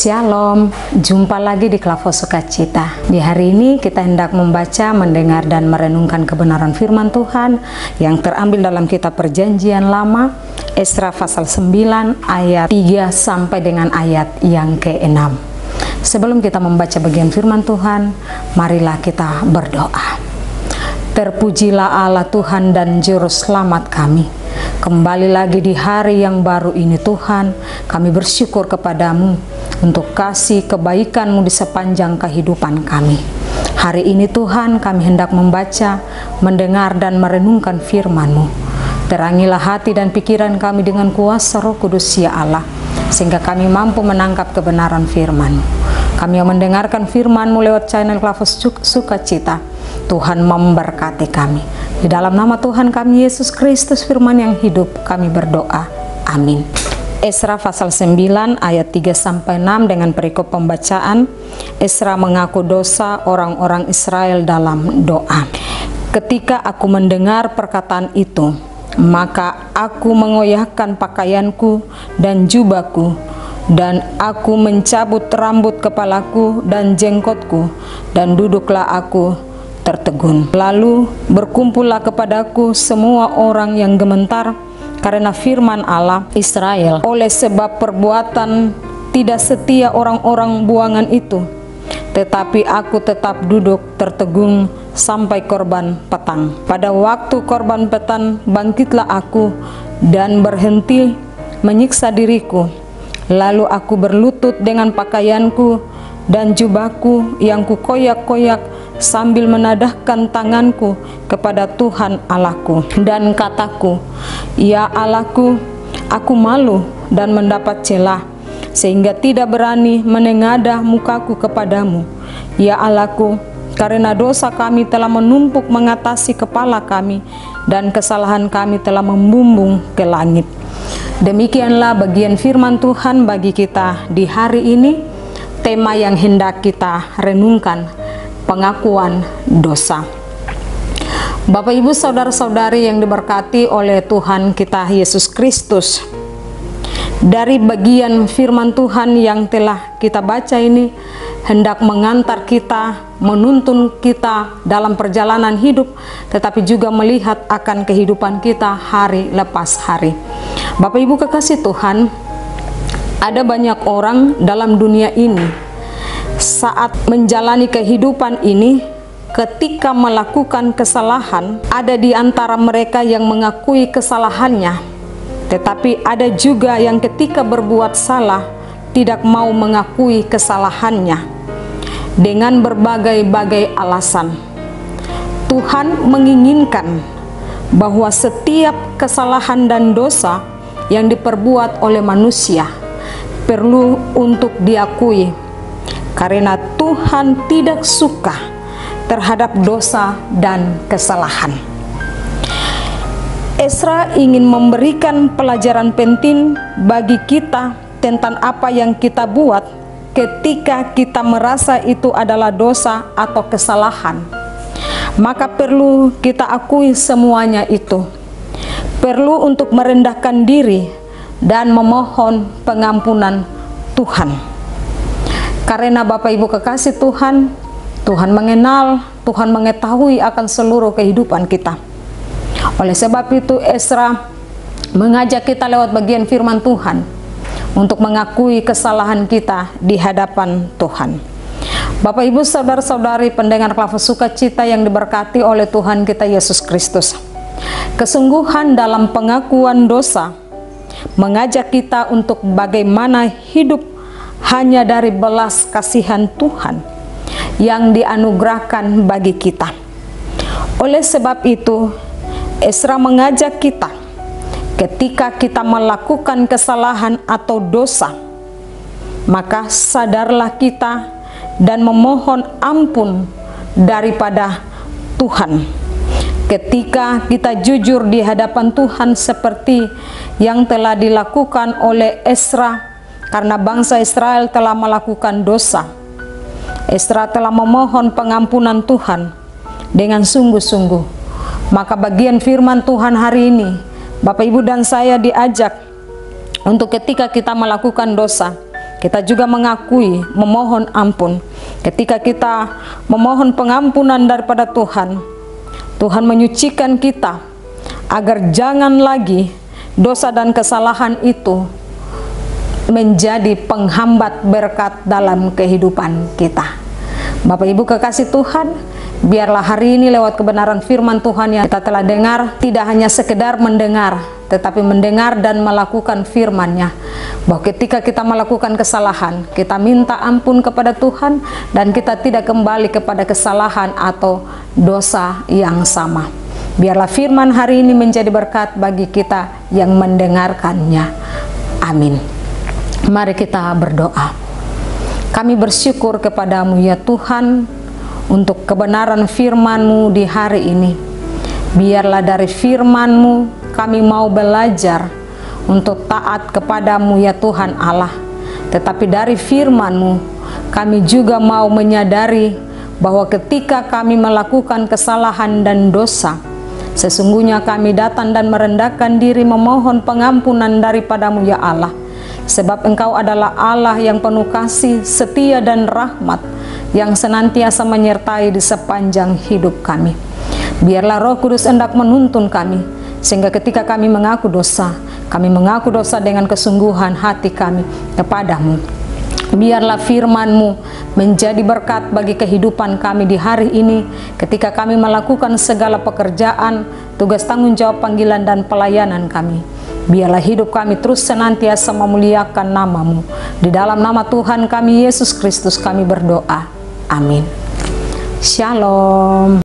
Shalom, jumpa lagi di Klavo Sukacita. Di hari ini kita hendak membaca, mendengar, dan merenungkan kebenaran firman Tuhan yang terambil dalam kitab Perjanjian Lama, Esra pasal 9 ayat 3 sampai dengan ayat yang ke-6. Sebelum kita membaca bagian firman Tuhan, marilah kita berdoa. Terpujilah Allah Tuhan dan Juru Selamat kami. Kembali lagi di hari yang baru ini Tuhan, kami bersyukur kepadamu untuk kasih kebaikan-Mu di sepanjang kehidupan kami. Hari ini Tuhan, kami hendak membaca, mendengar, dan merenungkan firman-Mu. Terangilah hati dan pikiran kami dengan kuasa Roh Kudus ya Allah, sehingga kami mampu menangkap kebenaran firman-Mu. Kami yang mendengarkan firman-Mu lewat channel Klavo Sukacita, Tuhan memberkati kami. Di dalam nama Tuhan kami Yesus Kristus firman yang hidup, kami berdoa. Amin. Esra pasal 9 ayat 3 sampai 6 dengan perikop pembacaan. Esra mengaku dosa orang-orang Israel dalam doa. Ketika aku mendengar perkataan itu, maka aku mengoyahkan pakaianku dan jubahku, dan aku mencabut rambut kepalaku dan jengkotku, dan duduklah aku tertegun. Lalu berkumpullah kepadaku semua orang yang gemetar karena firman Allah Israel, oleh sebab perbuatan tidak setia orang-orang buangan itu. Tetapi aku tetap duduk tertegun sampai korban petang. Pada waktu korban petang bangkitlah aku dan berhenti menyiksa diriku. Lalu aku berlutut dengan pakaianku dan jubahku yang kukoyak-koyak sambil menadahkan tanganku kepada Tuhan Allahku, dan kataku, ya Allahku, aku malu dan mendapat celah, sehingga tidak berani menengadah mukaku kepadamu. Ya Allahku, karena dosa kami telah menumpuk mengatasi kepala kami, dan kesalahan kami telah membumbung ke langit. Demikianlah bagian firman Tuhan bagi kita di hari ini. Tema yang hendak kita renungkan, pengakuan dosa. Bapak Ibu saudara-saudari yang diberkati oleh Tuhan kita Yesus Kristus, dari bagian firman Tuhan yang telah kita baca ini hendak mengantar kita, menuntun kita dalam perjalanan hidup, tetapi juga melihat akan kehidupan kita hari lepas hari. Bapak Ibu kekasih Tuhan, ada banyak orang dalam dunia ini saat menjalani kehidupan ini, ketika melakukan kesalahan, ada di antara mereka yang mengakui kesalahannya, tetapi ada juga yang ketika berbuat salah tidak mau mengakui kesalahannya dengan berbagai-bagai alasan. Tuhan menginginkan bahwa setiap kesalahan dan dosa yang diperbuat oleh manusia perlu untuk diakui, karena Tuhan tidak suka terhadap dosa dan kesalahan. Esra ingin memberikan pelajaran penting bagi kita tentang apa yang kita buat ketika kita merasa itu adalah dosa atau kesalahan. Maka perlu kita akui semuanya itu. Perlu untuk merendahkan diri dan memohon pengampunan Tuhan. Karena Bapak Ibu kekasih Tuhan, Tuhan mengenal, Tuhan mengetahui akan seluruh kehidupan kita. Oleh sebab itu Esra mengajak kita lewat bagian firman Tuhan untuk mengakui kesalahan kita di hadapan Tuhan. Bapak Ibu saudara-saudari pendengar Klavo Sukacita yang diberkati oleh Tuhan kita Yesus Kristus, kesungguhan dalam pengakuan dosa mengajak kita untuk bagaimana hidup hanya dari belas kasihan Tuhan yang dianugerahkan bagi kita. Oleh sebab itu, Esra mengajak kita ketika kita melakukan kesalahan atau dosa, maka sadarlah kita dan memohon ampun daripada Tuhan. Ketika kita jujur di hadapan Tuhan seperti yang telah dilakukan oleh Esra, karena bangsa Israel telah melakukan dosa. Esra telah memohon pengampunan Tuhan dengan sungguh-sungguh. Maka bagian firman Tuhan hari ini, Bapak Ibu dan saya diajak untuk ketika kita melakukan dosa, kita juga mengakui, memohon ampun. Ketika kita memohon pengampunan daripada Tuhan, Tuhan menyucikan kita agar jangan lagi dosa dan kesalahan itu menjadi penghambat berkat dalam kehidupan kita. Bapak Ibu kekasih Tuhan, biarlah hari ini lewat kebenaran firman Tuhan yang kita telah dengar, tidak hanya sekedar mendengar, tetapi mendengar dan melakukan firman-Nya. Bahwa ketika kita melakukan kesalahan, kita minta ampun kepada Tuhan dan kita tidak kembali kepada kesalahan atau dosa yang sama. Biarlah firman hari ini menjadi berkat bagi kita yang mendengarkannya. Amin. Mari kita berdoa. Kami bersyukur kepadamu ya Tuhan untuk kebenaran firman-Mu di hari ini. Biarlah dari firman-Mu kami mau belajar untuk taat kepadamu ya Tuhan Allah. Tetapi dari firman-Mu kami juga mau menyadari bahwa ketika kami melakukan kesalahan dan dosa, sesungguhnya kami datang dan merendahkan diri memohon pengampunan daripadamu ya Allah. Sebab Engkau adalah Allah yang penuh kasih, setia dan rahmat, yang senantiasa menyertai di sepanjang hidup kami. Biarlah Roh Kudus hendak menuntun kami, sehingga ketika kami mengaku dosa dengan kesungguhan hati kami kepadamu. Biarlah firman-Mu menjadi berkat bagi kehidupan kami di hari ini, ketika kami melakukan segala pekerjaan, tugas tanggung jawab panggilan dan pelayanan kami. Biarlah hidup kami terus senantiasa memuliakan nama-Mu. Di dalam nama Tuhan kami Yesus Kristus kami berdoa. Amin. Shalom.